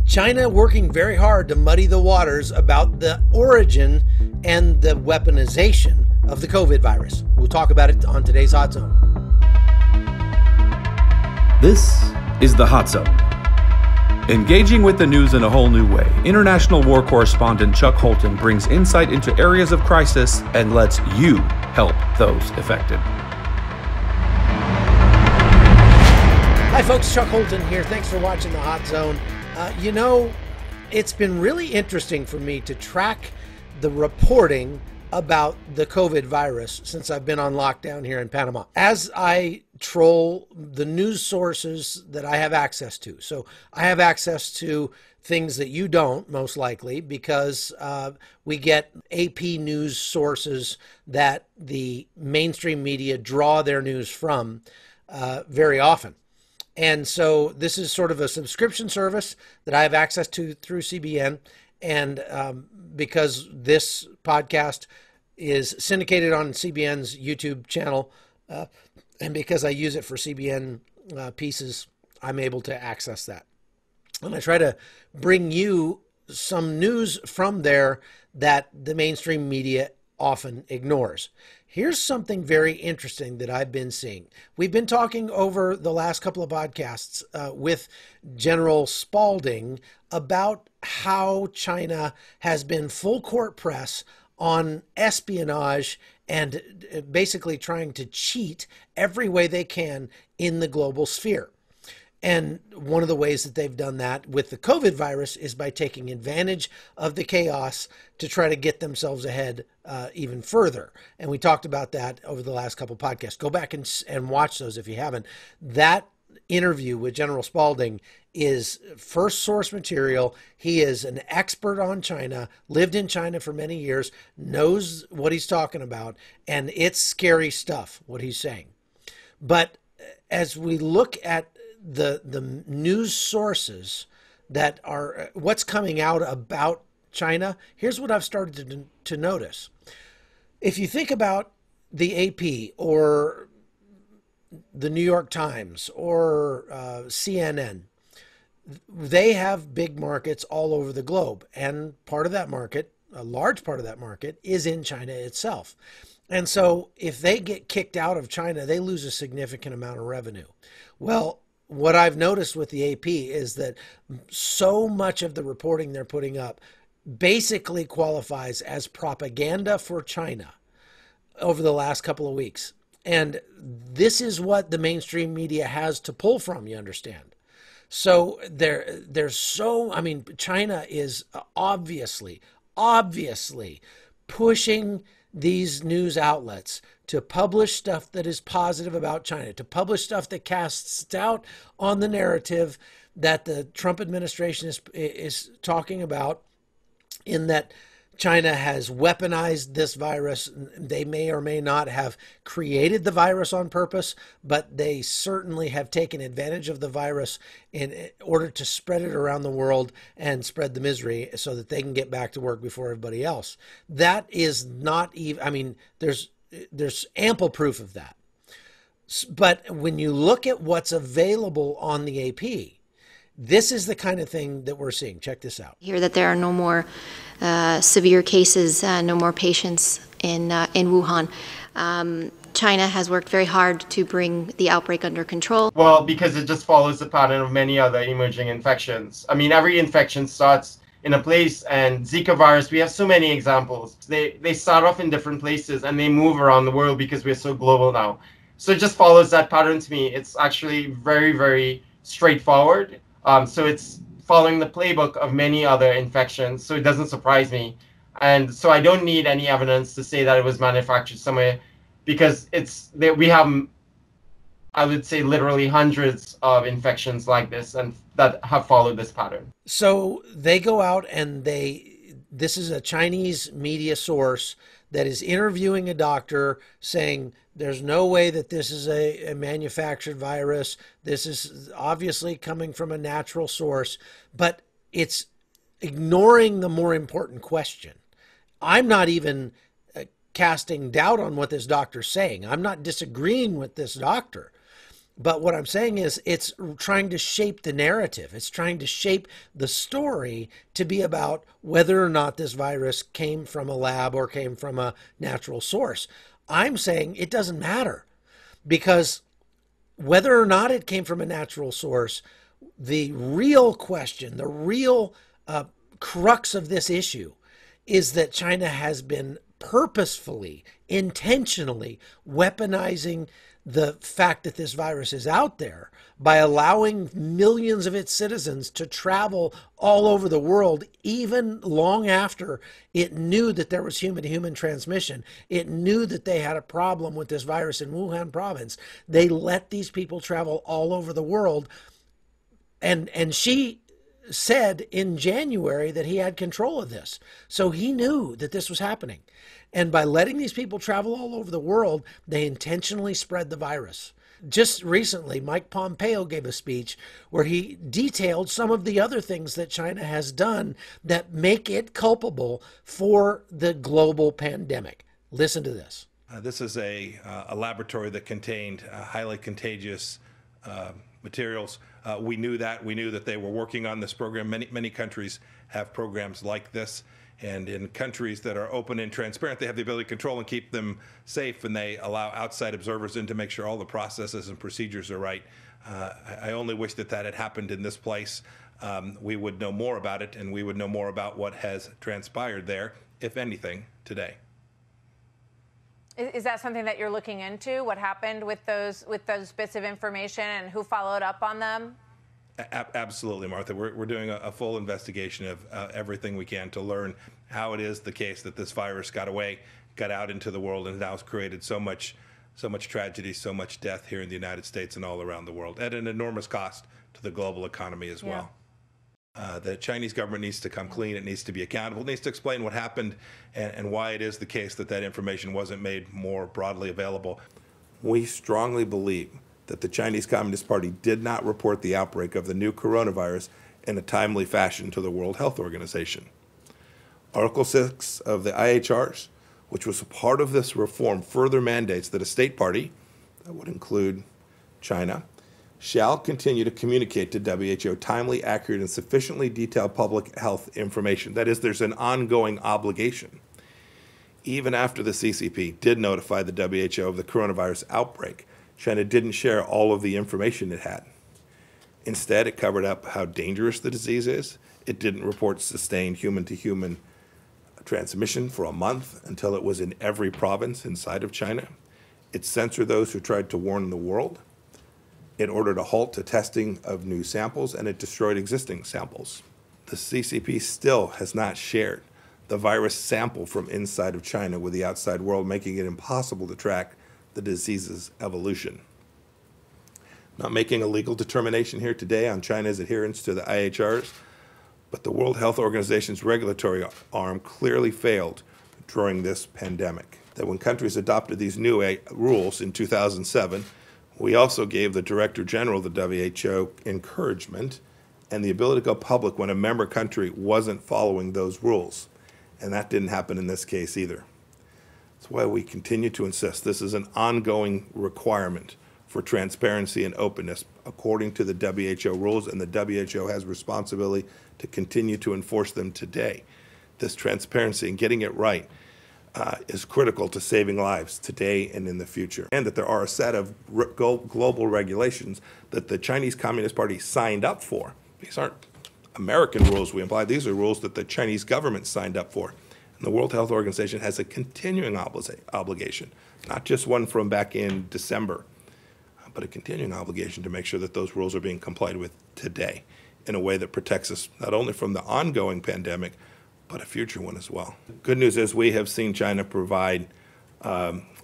China working very hard to muddy the waters about the origin and the weaponization of the COVID virus. We'll talk about it on today's Hot Zone. This is the Hot Zone. Engaging with the news in a whole new way, international war correspondent Chuck Holton brings insight into areas of crisis and lets you help those affected. Hi folks, Chuck Holton here. Thanks for watching the Hot Zone. It's been really interesting for me to track the reporting about the COVID virus since I've been on lockdown here in Panama, as I troll the news sources that I have access to. So I have access to things that you don't, most likely, because we get AP news sources that the mainstream media draw their news from very often. And so this is sort of a subscription service that I have access to through CBN. And because this podcast is syndicated on CBN's YouTube channel, and because I use it for CBN pieces, I'm able to access that. And I try to bring you some news from there that the mainstream media often ignores. Here's something very interesting that I've been seeing. We've been talking over the last couple of podcasts with General Spalding about how China has been full court press on espionage and basically trying to cheat every way they can in the global sphere. And one of the ways that they've done that with the COVID virus is by taking advantage of the chaos to try to get themselves ahead even further. And we talked about that over the last couple podcasts. Go back and watch those if you haven't. That interview with General Spalding is first source material. He is an expert on China, lived in China for many years, knows what he's talking about, and it's scary stuff, what he's saying. But as we look at the news sources that are what's coming out about China, here's what I've started to notice. If you think about the AP or the New York Times or CNN, they have big markets all over the globe. And part of that market, a large part of that market, is in China itself. And so if they get kicked out of China, they lose a significant amount of revenue. Well, what I've noticed with the AP is that so much of the reporting they're putting up basically qualifies as propaganda for China over the last couple of weeks. And this is what the mainstream media has to pull from, you understand? So China is obviously pushing these news outlets to publish stuff that is positive about China, to publish stuff that casts doubt on the narrative that the Trump administration is talking about, in that China has weaponized this virus. They may or may not have created the virus on purpose, but they certainly have taken advantage of the virus in order to spread it around the world and spread the misery so that they can get back to work before everybody else. That is not even, there's ample proof of that. But when you look at what's available on the AP, this is the kind of thing that we're seeing. Check this out. Hear that there are no more severe cases, no more patients in Wuhan. China has worked very hard to bring the outbreak under control. Well, because it just follows the pattern of many other emerging infections. Every infection starts in a place, and Zika virus, we have so many examples. They start off in different places and they move around the world because we're so global now. So it just follows that pattern to me. It's actually very, very straightforward. So it's following the playbook of many other infections, so it doesn't surprise me. And so I don't need any evidence to say that it was manufactured somewhere, because we have, I would say, literally hundreds of infections like this and that have followed this pattern. So they go out and this is a Chinese media source that is interviewing a doctor saying there's no way that this is a manufactured virus. This is obviously coming from a natural source, but it's ignoring the more important question. I'm not even casting doubt on what this doctor's saying. I'm not disagreeing with this doctor. But what I'm saying is it's trying to shape the narrative. It's trying to shape the story to be about whether or not this virus came from a lab or came from a natural source. I'm saying it doesn't matter, because whether or not it came from a natural source, the real question, the real crux of this issue is that China has been purposefully, intentionally weaponizing the fact that this virus is out there by allowing millions of its citizens to travel all over the world, even long after it knew that there was human-to-human transmission. It knew that they had a problem with this virus in Wuhan province. They let these people travel all over the world. And Xi said in January that he had control of this. So he knew that this was happening. And by letting these people travel all over the world, they intentionally spread the virus. Just recently, Mike Pompeo gave a speech where he detailed some of the other things that China has done that make it culpable for the global pandemic. Listen to this. This is a laboratory that contained highly contagious materials. We knew that. We knew that they were working on this program. Many countries have programs like this. And in countries that are open and transparent, they have the ability to control and keep them safe, and they allow outside observers in to make sure all the processes and procedures are right. I only wish that had happened in this place. We would know more about it, and we would know more about what has transpired there, if anything, today. Is that something that you're looking into? What happened with those bits of information and who followed up on them? Absolutely, Martha. We're doing a full investigation of everything we can to learn how it is the case that this virus got out into the world, and now has created so much tragedy, so much death here in the United States and all around the world, at an enormous cost to the global economy as well. The Chinese government needs to come clean. It needs to be accountable. It needs to explain what happened and why it is the case that information wasn't made more broadly available. We strongly believe that the Chinese Communist Party did not report the outbreak of the new coronavirus in a timely fashion to the World Health Organization. Article 6 of the IHRs, which was a part of this reform, further mandates that a state party, that would include China, shall continue to communicate to WHO timely, accurate, and sufficiently detailed public health information. That is, there's an ongoing obligation. Even after the CCP did notify the WHO of the coronavirus outbreak, China didn't share all of the information it had. Instead, it covered up how dangerous the disease is. It didn't report sustained human-to-human transmission for a month until it was in every province inside of China. It censored those who tried to warn the world. It ordered a halt to testing of new samples, and it destroyed existing samples. The CCP still has not shared the virus sample from inside of China with the outside world, making it impossible to track the disease's evolution. Not making a legal determination here today on China's adherence to the IHRs, but the World Health Organization's regulatory arm clearly failed during this pandemic. That when countries adopted these new rules in 2007, we also gave the Director General of the WHO encouragement and the ability to go public when a member country wasn't following those rules. And that didn't happen in this case either. That's why we continue to insist this is an ongoing requirement for transparency and openness according to the WHO rules, and the WHO has responsibility to continue to enforce them today. This transparency and getting it right is critical to saving lives today and in the future. And that there are a set of global regulations that the Chinese Communist Party signed up for. These aren't American rules we imply. These are rules that the Chinese government signed up for. And the World Health Organization has a continuing obligation, not just one from back in December, but a continuing obligation to make sure that those rules are being complied with today in a way that protects us not only from the ongoing pandemic, but a future one as well. Good news is we have seen China provide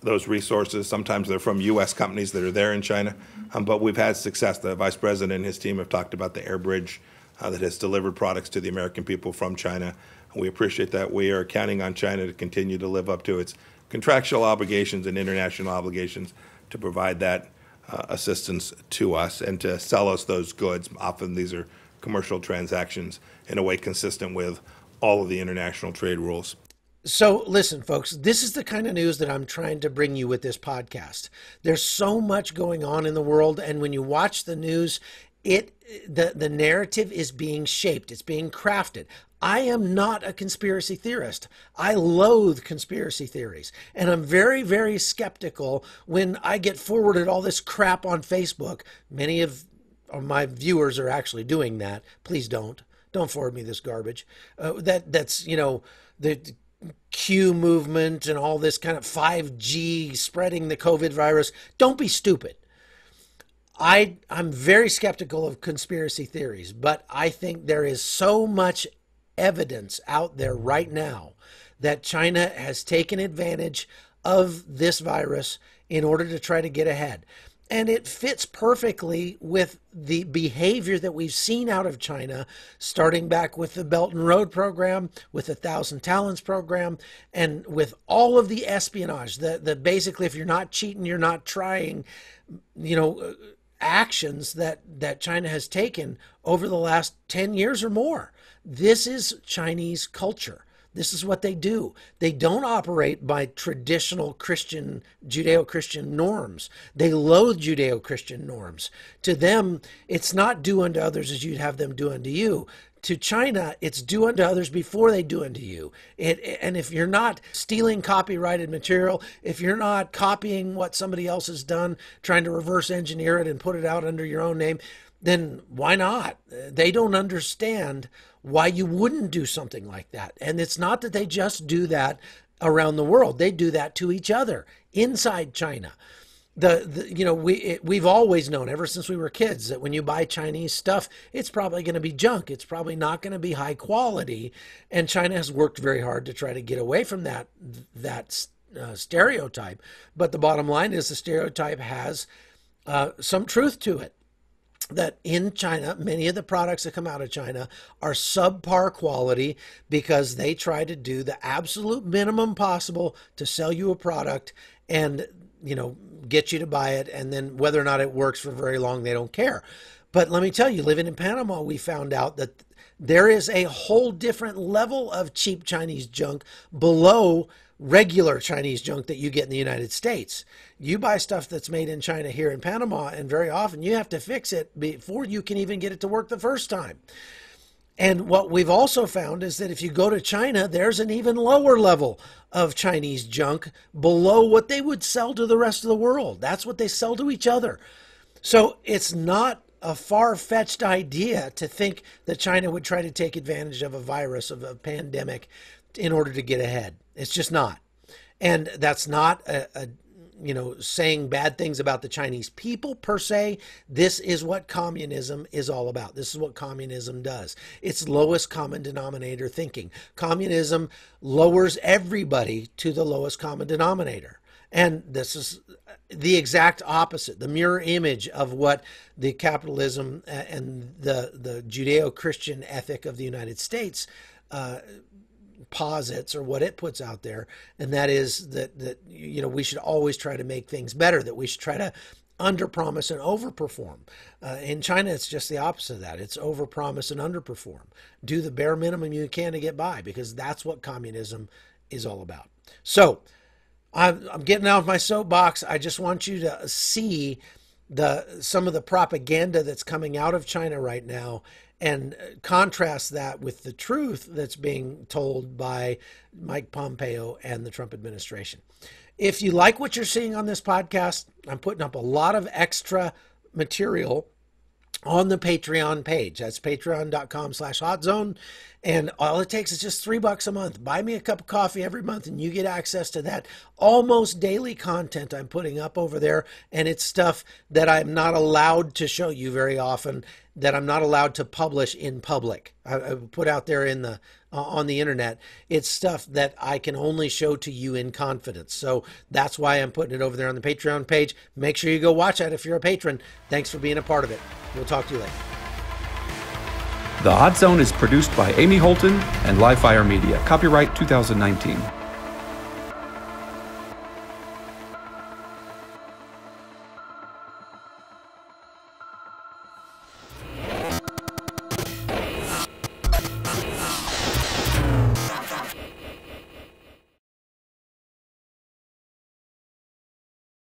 those resources. Sometimes they're from U.S. companies that are there in China, but we've had success. The Vice President and his team have talked about the air bridge that has delivered products to the American people from China. We appreciate that. We are counting on China to continue to live up to its contractual obligations and international obligations to provide that assistance to us and to sell us those goods. Often these are commercial transactions in a way consistent with all of the international trade rules. So listen, folks, this is the kind of news that I'm trying to bring you with this podcast. There's so much going on in the world, and when you watch the news, the narrative is being shaped, it's being crafted. I am not a conspiracy theorist. I loathe conspiracy theories, and I'm very, very skeptical when I get forwarded all this crap on Facebook. Many of my viewers are actually doing that. Please don't forward me this garbage. That's the Q movement and all this kind of 5G spreading the COVID virus. Don't be stupid. I'm very skeptical of conspiracy theories, but I think there is so much evidence out there right now that China has taken advantage of this virus in order to try to get ahead. And it fits perfectly with the behavior that we've seen out of China, starting back with the Belt and Road program, with the 1,000 Talents program, and with all of the espionage, the basically, if you're not cheating, you're not trying, actions that China has taken over the last 10 years or more. This is Chinese culture. This is what they do. They don't operate by traditional Christian, Judeo-Christian norms. They loathe Judeo-Christian norms. To them, it's not do unto others as you'd have them do unto you. To China, it's do unto others before they do unto you. And if you're not stealing copyrighted material, if you're not copying what somebody else has done, trying to reverse engineer it and put it out under your own name, then why not? They don't understand why you wouldn't do something like that. And it's not that they just do that around the world. They do that to each other inside China. We've always known ever since we were kids that when you buy Chinese stuff, it's probably going to be junk. It's probably not going to be high quality. And China has worked very hard to try to get away from that stereotype. But the bottom line is the stereotype has some truth to it. That in China, many of the products that come out of China are subpar quality because they try to do the absolute minimum possible to sell you a product and, get you to buy it. And then whether or not it works for very long, they don't care. But let me tell you, living in Panama, we found out that there is a whole different level of cheap Chinese junk below regular Chinese junk that you get in the United States. You buy stuff that's made in China here in Panama, and very often you have to fix it before you can even get it to work the first time. And what we've also found is that if you go to China, there's an even lower level of Chinese junk below what they would sell to the rest of the world. That's what they sell to each other. So it's not a far-fetched idea to think that China would try to take advantage of a virus, of a pandemic, in order to get ahead. It's just not. And that's not saying bad things about the Chinese people per se. This is what communism is all about. This is what communism does. It's lowest common denominator thinking. Communism lowers everybody to the lowest common denominator. And this is the exact opposite, the mirror image of what the capitalism and the Judeo-Christian ethic of the United States posits, or what it puts out there. And that is that we should always try to make things better, that we should try to underpromise and overperform. In China, it's just the opposite of that. It's overpromise and underperform. Do the bare minimum you can to get by, because that's what communism is all about. So I'm getting out of my soapbox. I just want you to see some of the propaganda that's coming out of China right now, and contrast that with the truth that's being told by Mike Pompeo and the Trump administration. If you like what you're seeing on this podcast, I'm putting up a lot of extra material on the Patreon page. That's patreon.com/hotzone. And all it takes is just $3 a month. Buy me a cup of coffee every month and you get access to that almost daily content I'm putting up over there. And it's stuff that I'm not allowed to show you very often, that I'm not allowed to publish in public. I put out there on the internet. It's stuff that I can only show to you in confidence. So that's why I'm putting it over there on the Patreon page. Make sure you go watch that if you're a patron. Thanks for being a part of it. We'll talk to you later. The Hot Zone is produced by Amy Holton and Livefire Media. Copyright 2019.